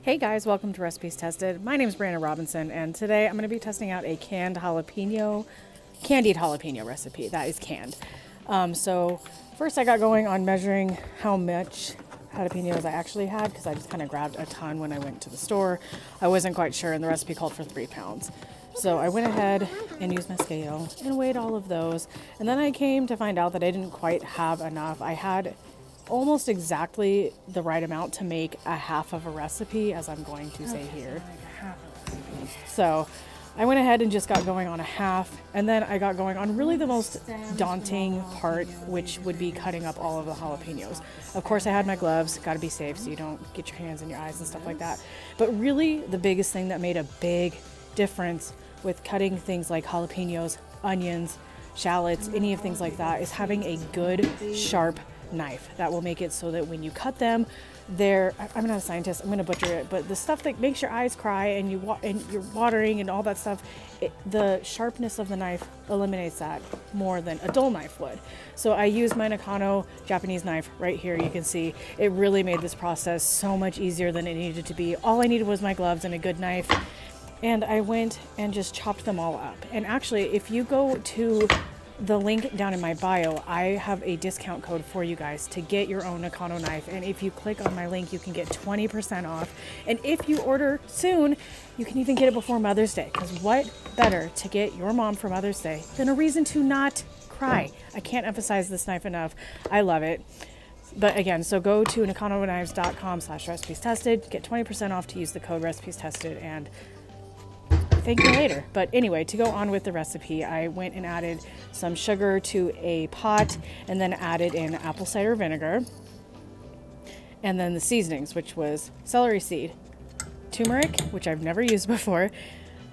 Hey guys, welcome to Recipes Tested. My name is Brandon Robinson, and today I'm going to be testing out a candied jalapeno recipe. That is canned. So first I got going on measuring how much jalapenos I actually had, because I just kind of grabbed a ton when I went to the store. I wasn't quite sure, and the recipe called for 3 pounds. So I went ahead and used my scale and weighed all of those, and then I came to find out that I didn't quite have enough. I had almost exactly the right amount to make a half of a recipe, as I'm going to say here. So I went ahead and just got going on a half, and then I got going on really the most daunting part, which would be cutting up all of the jalapenos. Of course I had my gloves, got to be safe so you don't get your hands in your eyes and stuff like that. But really the biggest thing that made a big difference with cutting things like jalapenos, onions, shallots, any of things like that, is having a good sharp knife that will make it so that when you cut them, I'm not a scientist, I'm going to butcher it, but the stuff that makes your eyes cry and you're watering and all that stuff, the sharpness of the knife eliminates that more than a dull knife would. So I used my NAKANO Japanese knife right here. You can see it really made this process so much easier than it needed to be. All I needed was my gloves and a good knife, and I went and just chopped them all up. And actually, if you go to the link down in my bio, I have a discount code for you guys to get your own NAKANO knife. And if you click on my link, you can get 20% off. And if you order soon, you can even get it before Mother's Day. Because what better to get your mom for Mother's Day than a reason to not cry? I can't emphasize this knife enough. I love it. But again, so go to nakanknives.com/recipestested, get 20% off to use the code recipestested, and thank you later. But anyway, to go on with the recipe, I went and added some sugar to a pot, and then added in apple cider vinegar, and then the seasonings, which was celery seed, turmeric, which I've never used before,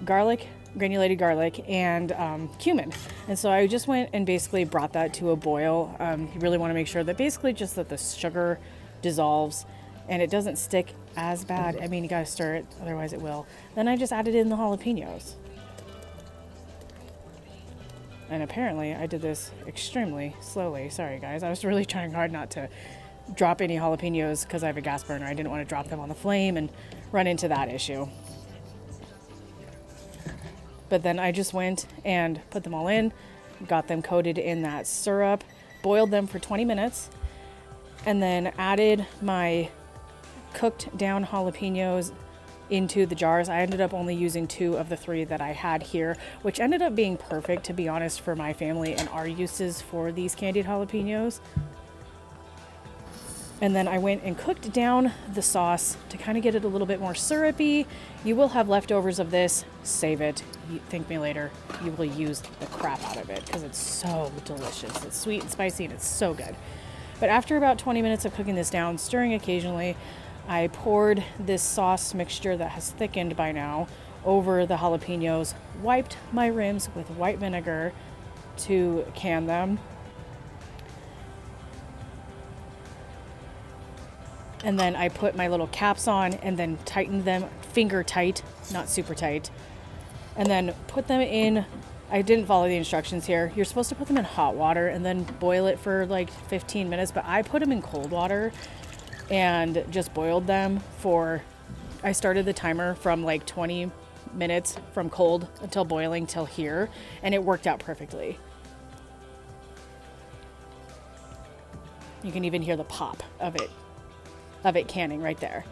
garlic, granulated garlic, and cumin. And so I just went and basically brought that to a boil. You really want to make sure that basically just that the sugar dissolves and it doesn't stick as bad. I mean, you gotta stir it, otherwise it will. Then I just added in the jalapenos. And apparently I did this extremely slowly. Sorry guys, I was really trying hard not to drop any jalapenos because I have a gas burner. I didn't want to drop them on the flame and run into that issue. But then I just went and put them all in, got them coated in that syrup, boiled them for 20 minutes, and then added my cooked down jalapenos into the jars. I ended up only using 2 of the 3 that I had here, which ended up being perfect, to be honest, for my family and our uses for these candied jalapenos. And then I went and cooked down the sauce to kind of get it a little bit more syrupy. You will have leftovers of this, save it. Thank me later. You will use the crap out of it because it's so delicious. It's sweet and spicy and it's so good. But after about 20 minutes of cooking this down, stirring occasionally, I poured this sauce mixture that has thickened by now over the jalapenos, wiped my rims with white vinegar to can them, and then I put my little caps on and then tightened them finger tight, not super tight, and then put them in. I didn't follow the instructions here. You're supposed to put them in hot water and then boil it for like 15 minutes, but I put them in cold water and just boiled them I started the timer from like 20 minutes from cold until boiling till here, and it worked out perfectly. You can even hear the pop of it canning right there.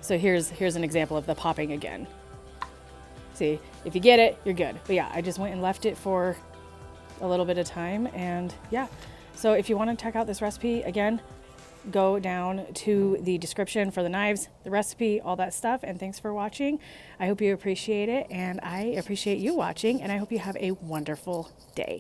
So here's an example of the popping again. See, if you get it, you're good. But yeah, I just went and left it for a little bit of time, and yeah. So if you want to check out this recipe, again, go down to the description for the knives, the recipe, all that stuff. And thanks for watching. I hope you appreciate it, and I appreciate you watching, and I hope you have a wonderful day.